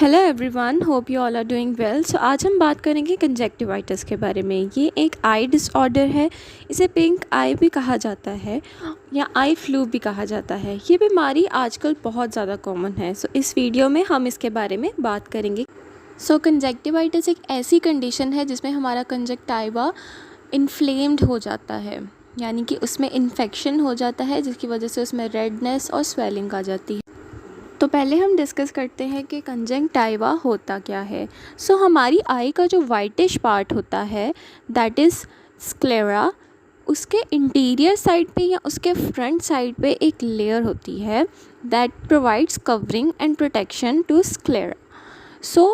Hello everyone, hope you all are doing well. So आज हम बात करेंगे कंजक्टिवाइटिस के बारे में। ये एक आई डिसऑर्डर है। इसे पिंक आई भी कहा जाता है या आई फ्लू भी कहा जाता है। ये बीमारी आजकल बहुत ज़्यादा कॉमन है। सो इस वीडियो में हम इसके बारे में बात करेंगे। सो कंजक्टिवाइटिस एक ऐसी कंडीशन है जिसमें हमारा कंजक्टाइवा इन्फ्लेम्ड हो जाता है, यानी कि उसमें इन्फेक्शन हो जाता है, जिसकी वजह से उसमें रेडनेस और स्वेलिंग आ जाती है। तो पहले हम डिस्कस करते हैं कि कंजक्टाइवा होता क्या है। सो हमारी आई का जो वाइटिश पार्ट होता है दैट इज़ स्क्लेरा, उसके इंटीरियर साइड पे या उसके फ्रंट साइड पे एक लेयर होती है that provides covering and protection to sclera. So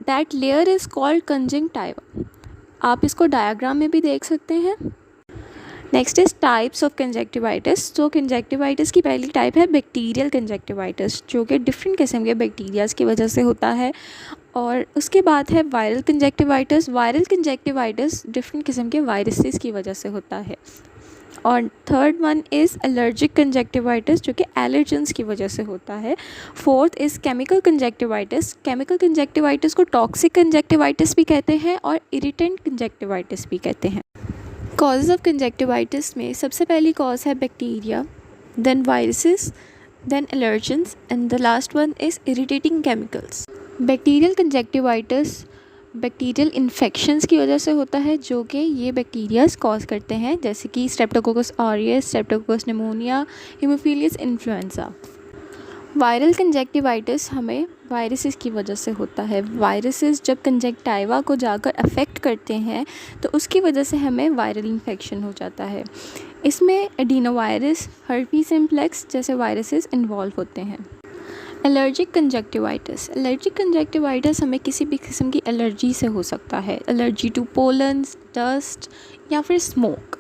that layer is called conjunctiva. आप इसको डायग्राम में भी देख सकते हैं। Next is types of conjunctivitis. तो कंजक्टिवाइटिस की पहली टाइप है बैक्टीरियल कंजक्टिवाइटिस, जो कि डिफरेंट किस्म के बैक्टीरियाज़ की वजह से होता है। और उसके बाद है viral conjunctivitis. Viral conjunctivitis different किस्म के वायरसेस की वजह से होता है। और third one is allergic conjunctivitis, जो कि एलर्जेंस की वजह से होता है। Fourth is chemical conjunctivitis. Chemical conjunctivitis को टॉक्सिक कंजक्टिवाइटिस भी कहते हैं और इरिटेंट कंजक्टिवाइटिस भी कहते हैं। कॉजेज़ ऑफ कंजक्टिवाइटिस में सबसे पहली कॉज है bacteria, then viruses, then allergens and the last one is irritating chemicals. Bacterial conjunctivitis bacterial infections की वजह से होता है, जो कि ये बैक्टीरियाज कॉज करते हैं, जैसे कि streptococcus aureus, streptococcus pneumoniae, haemophilus influenzae. Viral conjunctivitis हमें वायरसेस की वजह से होता है। वायरसेस जब कंजक्टाइवा को जाकर अफेक्ट करते हैं तो उसकी वजह से हमें वायरल इन्फेक्शन हो जाता है। इसमें एडिनोवायरस, हर्पी सिम्प्लेक्स जैसे वायरसेस इन्वॉल्व होते हैं। Allergic conjunctivitis. एलर्जिक कंजक्टिवाइटिस हमें किसी भी किस्म की एलर्जी से हो सकता है। एलर्जी टू पोलन्स, डस्ट या फिर स्मोक,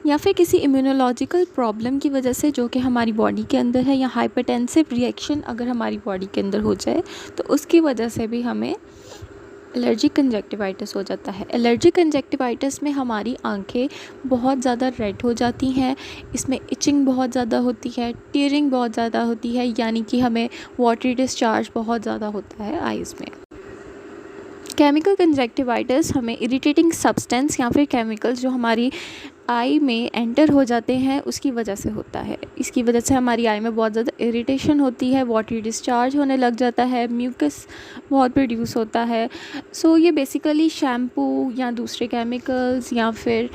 या फिर किसी इम्यूनोलॉजिकल प्रॉब्लम की वजह से जो कि हमारी बॉडी के अंदर है, या हाइपरटेंसिव रिएक्शन अगर हमारी बॉडी के अंदर हो जाए तो उसकी वजह से भी हमें एलर्जिक कंजक्टिवाइटिस हो जाता है। एलर्जिक कंजक्टिवाइटिस में हमारी आंखें बहुत ज़्यादा रेड हो जाती हैं, इसमें इचिंग बहुत ज़्यादा होती है, टीयरिंग बहुत ज़्यादा होती है, यानी कि हमें वाटरी डिस्चार्ज बहुत ज़्यादा होता है आइज़ में। केमिकल कंजक्टिवाइटिस हमें इरिटेटिंग सब्सटेंस या फिर केमिकल्स जो हमारी आई में एंटर हो जाते हैं उसकी वजह से होता है। इसकी वजह से हमारी आई में बहुत ज़्यादा इरिटेशन होती है, वाटरी डिस्चार्ज होने लग जाता है, म्यूकस बहुत प्रोड्यूस होता है। सो ये बेसिकली शैम्पू या दूसरे केमिकल्स या फिर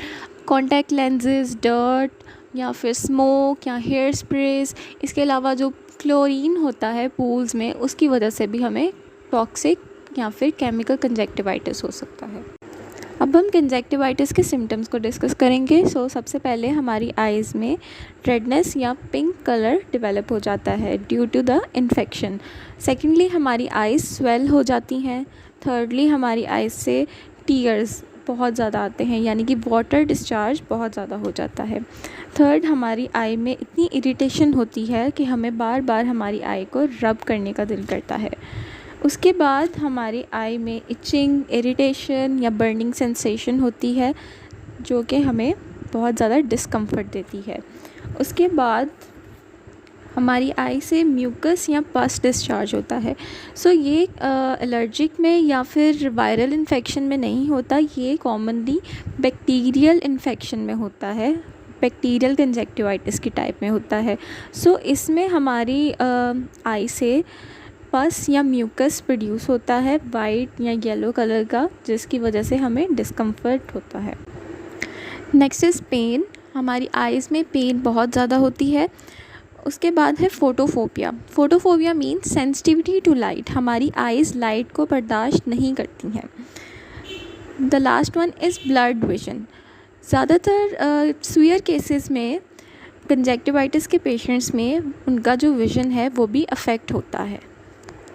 कॉन्टैक्ट लेंसेज, डर्ट या फिर स्मोक या हेयर स्प्रेज, इसके अलावा जो क्लोरीन होता है पूल्स में, उसकी वजह से भी हमें टॉक्सिक या फिर केमिकल कंजक्टिवाइटिस हो सकता है। अब हम कंजक्टिवाइटिस के सिम्टम्स को डिस्कस करेंगे। सबसे पहले हमारी आइज़ में रेडनेस या पिंक कलर डेवलप हो जाता है due to the infection. Secondly हमारी आइज़ स्वेल हो जाती हैं। थर्डली हमारी आइज़ से टीयर्स बहुत ज़्यादा आते हैं, यानी कि वाटर डिस्चार्ज बहुत ज़्यादा हो जाता है। थर्ड, हमारी आई में इतनी इरिटेशन होती है कि हमें बार बार हमारी आई को रब करने का दिल करता है। उसके बाद हमारी आई में इचिंग, इरिटेशन या बर्निंग सेंसेशन होती है, जो कि हमें बहुत ज़्यादा डिस्कम्फर्ट देती है। उसके बाद हमारी आई से म्यूकस या पस डिस्चार्ज होता है। ये एलर्जिक में या फिर वायरल इन्फेक्शन में नहीं होता, ये कॉमनली बैक्टीरियल इन्फेक्शन में होता है, बैक्टीरियल कंजक्टिवाइटिस की टाइप में होता है। इसमें हमारी आई से पस या म्यूकस प्रोड्यूस होता है वाइट या येलो कलर का, जिसकी वजह से हमें डिस्कम्फर्ट होता है। Next is pain. हमारी आइज़ में पेन बहुत ज़्यादा होती है। उसके बाद है photophobia. Photophobia means sensitivity to light. हमारी आइज़ लाइट को बर्दाश्त नहीं करती हैं। The last one is blurred vision. ज़्यादातर सीवियर केसेस में कंजक्टिवाइटिस के पेशेंट्स में उनका जो विज़न है वो भी अफेक्ट होता है।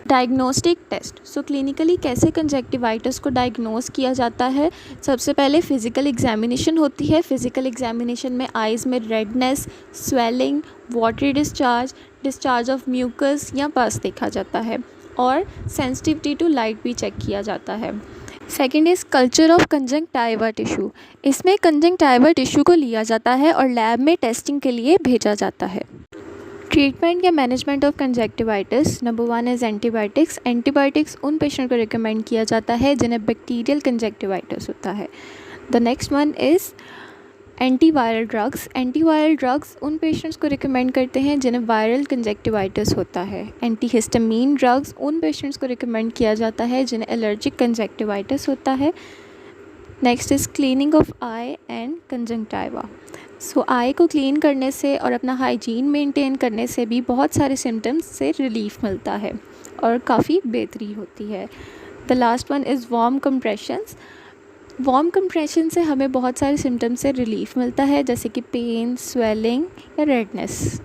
Diagnostic test. क्लिनिकली कैसे कंजक्टिवाइटिस को डायग्नोस किया जाता है? सबसे पहले फ़िज़िकल एग्जामिनेशन होती है। फ़िज़िकल एग्जामिनेशन में आइज़ में redness, swelling, watery discharge, discharge of mucus या पस देखा जाता है, और सेंसिटिविटी टू लाइट भी चेक किया जाता है। Second is culture of conjunctiva tissue. इसमें कंजक्टाइवा टिश्यू को लिया जाता है और लैब में टेस्टिंग के लिए भेजा जाता है। ट्रीटमेंट या management of conjunctivitis, number 1 is antibiotics. Antibiotics उन पेशेंट को रिकमेंड किया जाता है जिन्हें बैक्टीरियल कंजक्टिवाइटिस होता है। The next one is antiviral drugs. Antiviral drugs उन पेशेंट्स को रिकमेंड करते हैं जिन्हें वायरल कंजक्टिवाइटिस होता है। एंटीहिस्टामीन ड्रग्स उन पेशेंट्स को रिकमेंड किया जाता है जिन्हें एलर्जिक कंजक्टिवाइटिस होता है। Next is cleaning of eye and conjunctiva. So eye को क्लीन करने से और अपना हाइजीन मेंटेन करने से भी बहुत सारे सिम्टम्स से रिलीफ मिलता है और काफ़ी बेहतरी होती है। The last one is warm compressions. Warm compression से हमें बहुत सारे सिम्टम्स से रिलीफ मिलता है, जैसे कि पेन, स्वेलिंग या रेडनेस।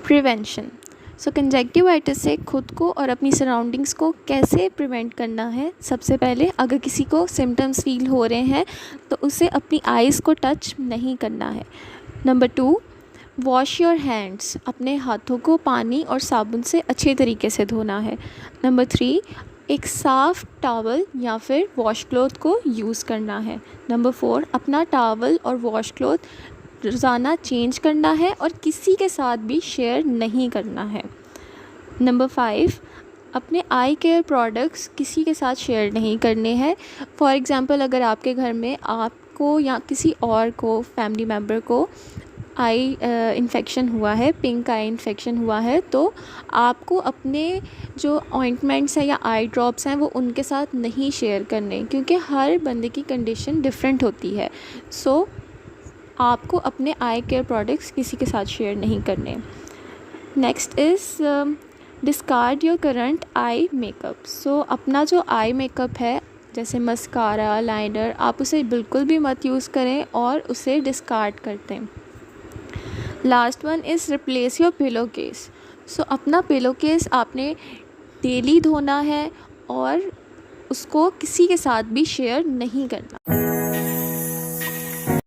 प्रिवेंशन। सो कंजक्टिवाइटिस से खुद को और अपनी सराउंडिंग्स को कैसे प्रिवेंट करना है। सबसे पहले अगर किसी को सिम्टम्स फील हो रहे हैं तो उसे अपनी आइज़ को टच नहीं करना है। Number 2, wash your hands. अपने हाथों को पानी और साबुन से अच्छे तरीके से धोना है। नंबर 3, एक साफ़ टॉवल या फिर वॉश क्लॉथ को यूज़ करना है। नंबर 4, अपना टॉवल और वॉश क्लॉथ रोज़ाना चेंज करना है और किसी के साथ भी शेयर नहीं करना है। नंबर 5, अपने आई केयर प्रोडक्ट्स किसी के साथ शेयर नहीं करने हैं। फॉर एग्ज़ाम्पल, अगर आपके घर में आपको या किसी और को, फैमिली मेम्बर को आई इन्फेक्शन हुआ है, पिंक आई इन्फेक्शन हुआ है, तो आपको अपने जो ऑइंटमेंट्स हैं या आई ड्रॉप्स हैं वो उनके साथ नहीं शेयर करने, क्योंकि हर बंदे की कंडीशन डिफरेंट होती है। सो आपको अपने आई केयर प्रोडक्ट्स किसी के साथ शेयर नहीं करने। Next is discard your current eye makeup. So अपना जो आई मेकअप है, जैसे मस्कारा, लाइनर, आप उसे बिल्कुल भी मत यूज़ करें और उसे डिस्कार्ड कर दें। Last one is replace your pillowcase. So अपना पिलो केस आपने डेली धोना है और उसको किसी के साथ भी शेयर नहीं करना।